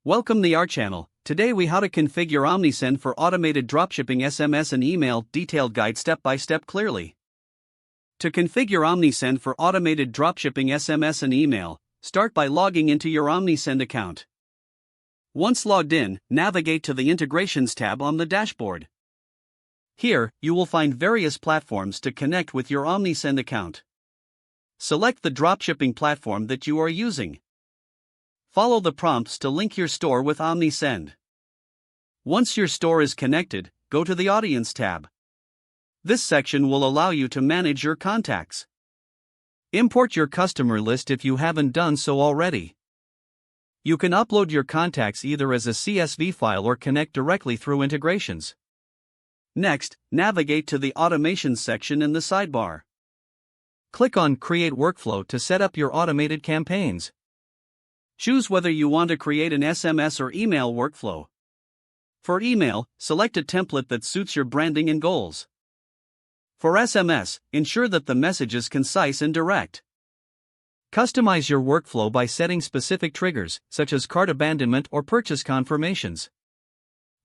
Welcome to our channel. Today we how to configure Omnisend for automated dropshipping SMS and email detailed guide step by step clearly. To configure Omnisend for automated dropshipping SMS and email, start by logging into your Omnisend account. Once logged in, navigate to the Integrations tab on the dashboard. Here, you will find various platforms to connect with your Omnisend account. Select the dropshipping platform that you are using. Follow the prompts to link your store with Omnisend. Once your store is connected, go to the Audience tab. This section will allow you to manage your contacts. Import your customer list if you haven't done so already. You can upload your contacts either as a CSV file or connect directly through integrations. Next, navigate to the Automations section in the sidebar. Click on Create Workflow to set up your automated campaigns. Choose whether you want to create an SMS or email workflow. For email, select a template that suits your branding and goals. For SMS, ensure that the message is concise and direct. Customize your workflow by setting specific triggers, such as cart abandonment or purchase confirmations.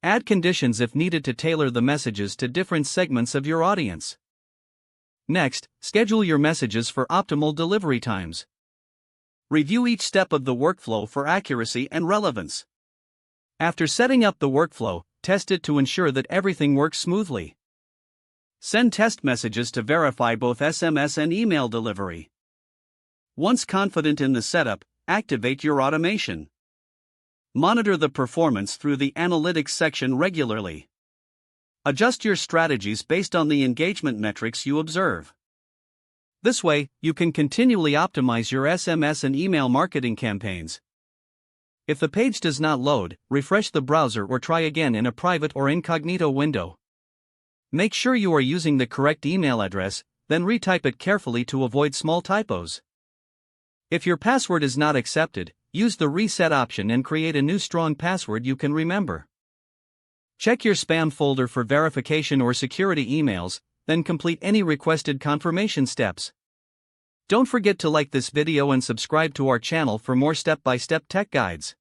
Add conditions if needed to tailor the messages to different segments of your audience. Next, schedule your messages for optimal delivery times. Review each step of the workflow for accuracy and relevance. After setting up the workflow, test it to ensure that everything works smoothly. Send test messages to verify both SMS and email delivery. Once confident in the setup, activate your automation. Monitor the performance through the Analytics section regularly. Adjust your strategies based on the engagement metrics you observe. This way, you can continually optimize your SMS and email marketing campaigns. If the page does not load, refresh the browser or try again in a private or incognito window. Make sure you are using the correct email address, then retype it carefully to avoid small typos. If your password is not accepted, use the reset option and create a new strong password you can remember. Check your spam folder for verification or security emails, then complete any requested confirmation steps. Don't forget to like this video and subscribe to our channel for more step-by-step tech guides.